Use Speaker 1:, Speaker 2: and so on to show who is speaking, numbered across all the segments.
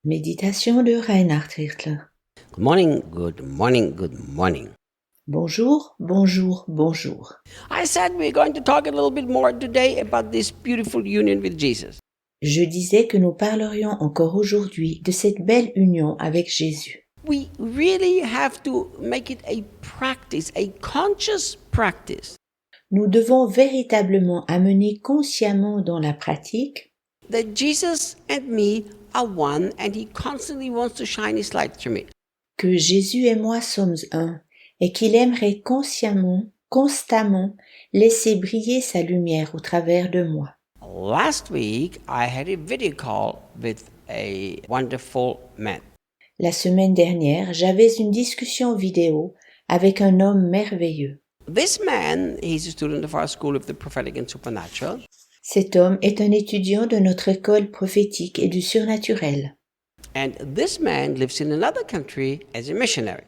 Speaker 1: Méditation de Reinhard Hirtler.
Speaker 2: Good morning, good morning, good morning.
Speaker 1: Bonjour, bonjour, bonjour.
Speaker 2: I said we're going to talk a little bit more today about this beautiful union with Jesus.
Speaker 1: Je disais que nous parlerions encore aujourd'hui de cette belle union avec Jésus.
Speaker 2: We really have to make it a practice, a conscious practice,
Speaker 1: Nous devons véritablement amener consciemment dans la pratique
Speaker 2: that Jesus and me are one and he constantly wants to shine his light through me.
Speaker 1: que Jésus et moi sommes un et qu'il aimerait consciemment, constamment laisser briller sa lumière au travers de moi.
Speaker 2: Last week, I had a video call with a wonderful man.
Speaker 1: La semaine dernière, j'avais une discussion vidéo avec un homme merveilleux.
Speaker 2: This man, he's a student of our School of the Prophetic and Supernatural.
Speaker 1: Cet homme est un étudiant de notre école prophétique et du surnaturel.
Speaker 2: And this man lives in another country as a missionary.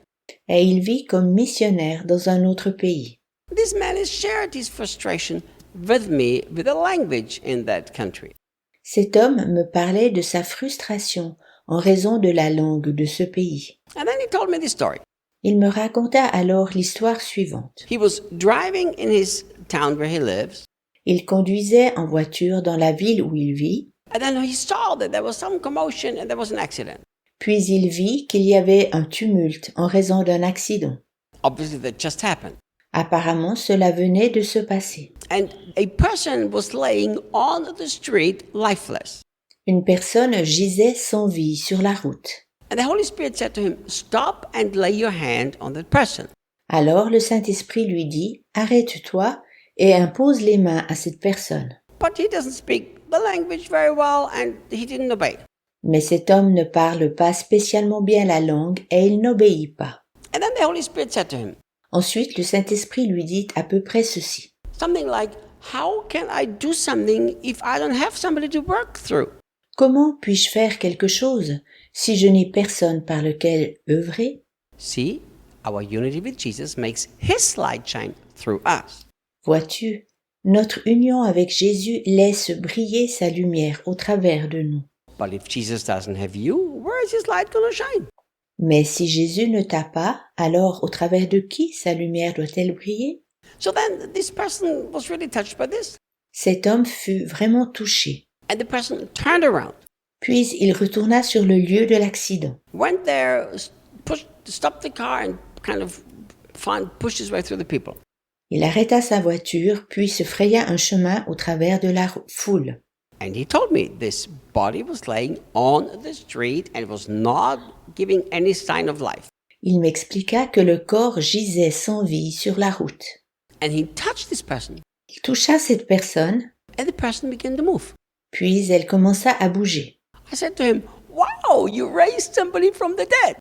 Speaker 1: Et il vit comme missionnaire dans un autre pays.
Speaker 2: This man has shared his frustration with me with the language in that country.
Speaker 1: Cet homme me parlait de sa frustration en raison de la langue de ce pays.
Speaker 2: And then he told me this story.
Speaker 1: Il me raconta alors l'histoire suivante.
Speaker 2: He was driving in his town where he lives,
Speaker 1: Il conduisait en voiture dans la ville où il vit,
Speaker 2: and then he saw that there was some commotion and there was an accident.
Speaker 1: puis il vit qu'il y avait un tumulte en raison d'un accident.
Speaker 2: Obviously, that just happened.
Speaker 1: Apparemment, cela venait de se passer.
Speaker 2: And a person was laying on the street lifeless.
Speaker 1: Une personne gisait sans vie sur la route.
Speaker 2: And the Holy Spirit said to him, "Stop and lay your hand on that person."
Speaker 1: Alors le Saint-Esprit lui dit, « Arrête-toi et impose les mains à cette personne. »
Speaker 2: But he doesn't speak the language very well and he didn't obey.
Speaker 1: Mais cet homme ne parle pas spécialement bien la langue et il n'obéit pas.
Speaker 2: And then the Holy Spirit said to him,
Speaker 1: Ensuite, le Saint-Esprit lui dit à peu près ceci.
Speaker 2: something like, "How can I do something if I don't have somebody to work through?"
Speaker 1: Comment puis-je faire quelque chose si je n'ai personne par lequel œuvrer?
Speaker 2: See, our unity with Jesus makes his light shine through us.
Speaker 1: Vois-tu, notre union avec Jésus laisse briller sa lumière au travers de nous.
Speaker 2: But if Jesus doesn't have you, where is his light going to shine?
Speaker 1: Mais si Jésus ne t'a pas, alors au travers de qui sa lumière doit-elle briller?
Speaker 2: So then this person was really touched by this.
Speaker 1: Cet homme fut vraiment touché.
Speaker 2: And the person turned around,
Speaker 1: Puis il retourna sur le lieu de l'accident.
Speaker 2: went there, stopped the car and kind of pushed his way through the people.
Speaker 1: Il arrêta sa voiture, puis se fraya un chemin au travers de la foule.
Speaker 2: And he told me this body was laying on the street and was not giving any sign of life.
Speaker 1: Il m'expliqua que le corps gisait sans vie sur la route.
Speaker 2: And he touched this person,
Speaker 1: Il toucha cette personne,
Speaker 2: and the person began to move.
Speaker 1: puis elle commença à bouger.
Speaker 2: I said to him, "Wow, you raised somebody from the dead."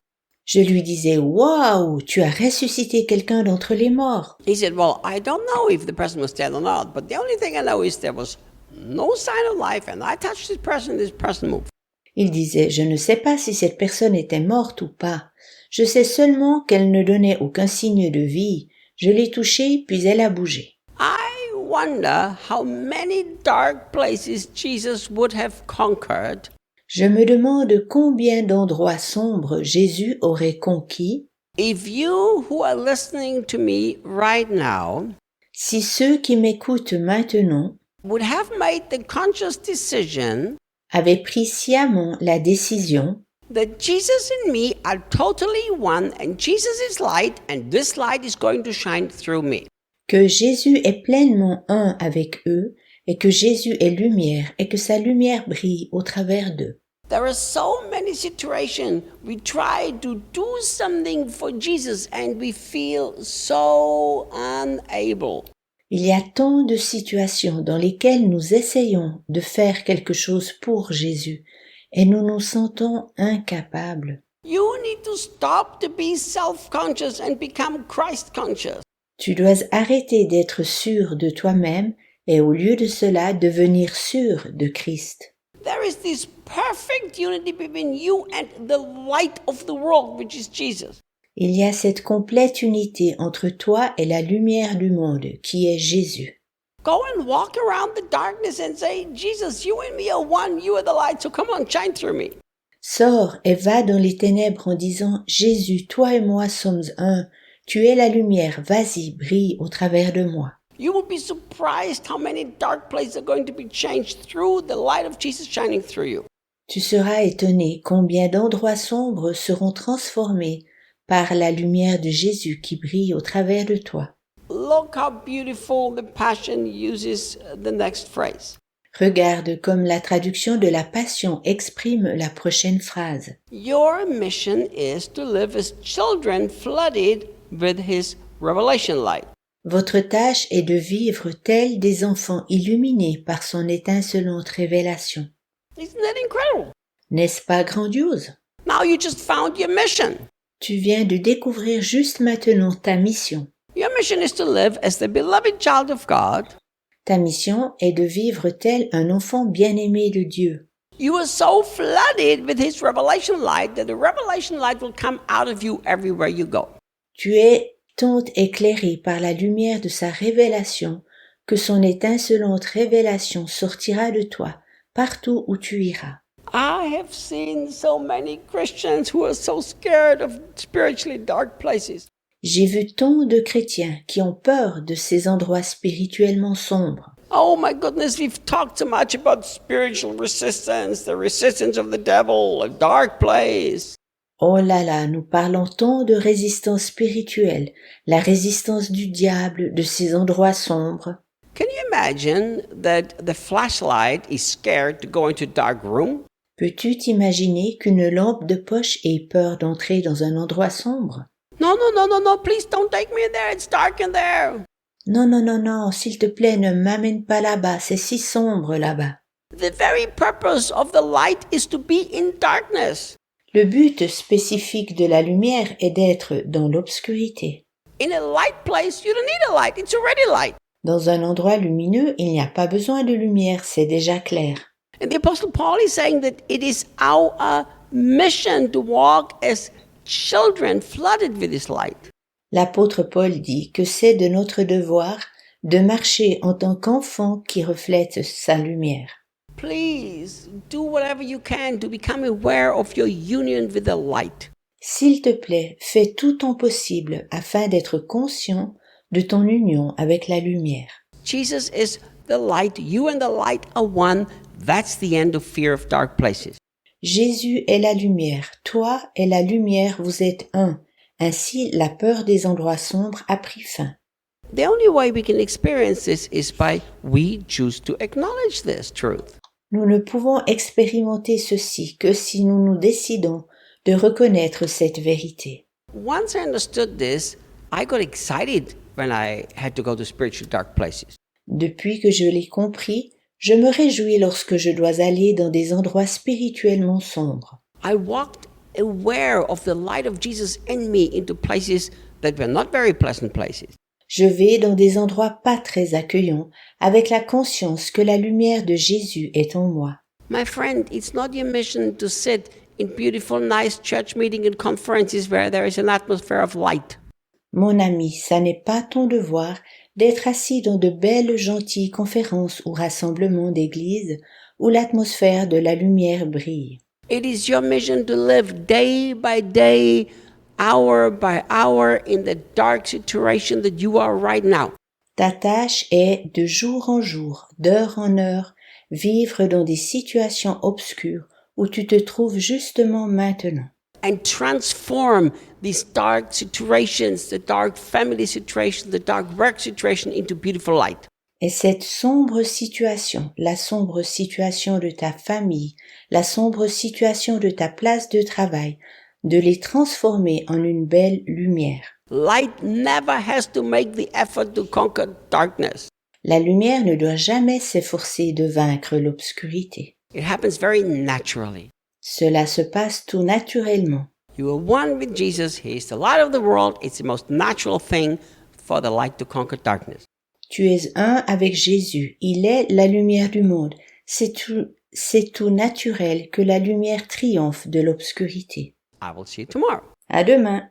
Speaker 1: Je lui disais, « Waouh, tu as ressuscité quelqu'un d'entre les morts. »
Speaker 2: He said, "Well, I don't know if the person was dead or not, but the only thing I know is there was no sign of life, and I touched this person moved."
Speaker 1: Il disait, « Je ne sais pas si cette personne était morte ou pas. Je sais seulement qu'elle ne donnait aucun signe de vie. Je l'ai touchée, puis elle a bougé. »
Speaker 2: I wonder how many dark places Jesus would have conquered
Speaker 1: Je me demande combien d'endroits sombres Jésus aurait conquis
Speaker 2: if you who are listening to me right now
Speaker 1: si ceux qui m'écoutent maintenant
Speaker 2: would have made the conscious decision
Speaker 1: avaient pris sciemment la décision
Speaker 2: that Jesus and me are totally one and Jesus is light and this light is going to shine through me.
Speaker 1: que Jésus est pleinement un avec eux et que Jésus est lumière et que sa lumière brille au travers d'eux.
Speaker 2: There are so many situations we try to do something for Jesus and we feel so unable.
Speaker 1: Il y a tant de situations dans lesquelles nous essayons de faire quelque chose pour Jésus et nous nous sentons incapables.
Speaker 2: You need to stop to be self-conscious and become Christ-conscious.
Speaker 1: Tu dois arrêter d'être sûr de toi-même et au lieu de cela devenir sûr de Christ.
Speaker 2: There is this perfect unity between you and the light of the world, which is Jesus.
Speaker 1: Il y a cette complète unité entre toi et la lumière du monde qui est Jésus.
Speaker 2: Go and walk around the darkness and say, "Jesus, you and me are one, you are the light, so come on, shine through me."
Speaker 1: Sors et va dans les ténèbres en disant « Jésus, toi et moi sommes un, tu es la lumière, vas-y, brille au travers de moi. »
Speaker 2: You will be surprised how many dark places are going to be changed through the light of Jesus shining through you.
Speaker 1: Tu seras étonné combien d'endroits sombres seront transformés par la lumière de Jésus qui brille au travers de toi.
Speaker 2: Look how beautiful the Passion uses the next phrase.
Speaker 1: Regarde comme la traduction de la Passion exprime la prochaine phrase.
Speaker 2: Your mission is to live as children flooded with His revelation light.
Speaker 1: Votre tâche est de vivre tels des enfants illuminés par son étincelante révélation.
Speaker 2: Isn't that incredible?
Speaker 1: N'est-ce pas grandiose?
Speaker 2: Now you just found your mission.
Speaker 1: Tu viens de découvrir juste maintenant ta mission.
Speaker 2: Your mission is to live as the beloved child of God.
Speaker 1: Ta mission est de vivre tel un enfant bien-aimé de Dieu.
Speaker 2: You are so flooded with His revelation light that the revelation light will come out of you everywhere you go.
Speaker 1: Tu es tant éclairé par la lumière de sa révélation que son étincelante révélation sortira de toi partout où tu iras.
Speaker 2: I have seen so many Christians who are so scared of spiritually dark places.
Speaker 1: J'ai vu tant de chrétiens qui ont peur de ces endroits spirituellement sombres.
Speaker 2: Oh my goodness, we've talked so much about spiritual resistance, the resistance of the devil, a dark place.
Speaker 1: Oh là là, nous parlons tant de résistance spirituelle, la résistance du diable, de ces endroits sombres.
Speaker 2: Can you imagine that the flashlight is scared to go into a dark room?
Speaker 1: Peux-tu t'imaginer qu'une lampe de poche ait peur d'entrer dans un endroit sombre?
Speaker 2: No, please don't take me there, it's dark in there.
Speaker 1: Non, s'il te plaît, ne m'amène pas là-bas, c'est si sombre là-bas.
Speaker 2: The very purpose of the light is to be in darkness.
Speaker 1: Le but spécifique de la lumière est d'être dans l'obscurité.
Speaker 2: In a light place, you don't need a light, it's already light.
Speaker 1: Dans un endroit lumineux, il n'y a pas besoin de lumière, c'est déjà clair.
Speaker 2: And the Apostle Paul is saying that it is our mission to walk as children flooded with His light.
Speaker 1: L'apôtre Paul dit que c'est de notre devoir de marcher en tant qu'enfants qui reflètent sa lumière.
Speaker 2: Please do whatever you can to become aware of your union with the light.
Speaker 1: S'il te plaît, fais tout ton possible afin d'être conscient de ton union avec la lumière.
Speaker 2: Jesus is the light. You and the light are one. That's the end of fear of dark places.
Speaker 1: Jésus est la lumière. Toi et la lumière, vous êtes un. Ainsi, la peur des endroits sombres a pris fin.
Speaker 2: The only way we can experience this is by we choose to acknowledge this truth.
Speaker 1: Nous ne pouvons expérimenter ceci que si nous nous décidons de reconnaître cette vérité.
Speaker 2: Once I understood this, I got excited when I had to go to spiritual dark places.
Speaker 1: Depuis que je l'ai compris, je me réjouis lorsque je dois aller dans des endroits spirituellement sombres.
Speaker 2: I walked aware of the light of Jesus in me into places that were not very pleasant places.
Speaker 1: Je vais dans des endroits pas très accueillants avec la conscience que la lumière de Jésus est en moi.
Speaker 2: My friend, it's not your mission to sit in beautiful, nice church meetings and conferences where there is an atmosphere of light.
Speaker 1: Mon ami, ça n'est pas ton devoir d'être assis dans de belles, gentilles conférences ou rassemblements d'église où l'atmosphère de la lumière brille.
Speaker 2: It is your mission to live day by day, hour by hour in the dark situation that you are right now.
Speaker 1: Ta tâche est, de jour en jour, d'heure en heure, vivre dans des situations obscures où tu te trouves justement maintenant.
Speaker 2: And transform these dark situations, the dark family situation, the dark work situation into beautiful light.
Speaker 1: Et cette sombre situation, la sombre situation de ta famille, la sombre situation de ta place de travail, de les transformer en une belle lumière.
Speaker 2: Light never has to make the effort to conquer darkness.
Speaker 1: La lumière ne doit jamais s'efforcer de vaincre l'obscurité.
Speaker 2: It happens very naturally.
Speaker 1: Cela se passe tout naturellement.
Speaker 2: You are one with Jesus. He is the light of the world. It's the most natural thing for the light to conquer darkness.
Speaker 1: Tu es un avec Jésus. Il est la lumière du monde. C'est tout naturel que la lumière triomphe de l'obscurité.
Speaker 2: I will see you tomorrow.
Speaker 1: À demain.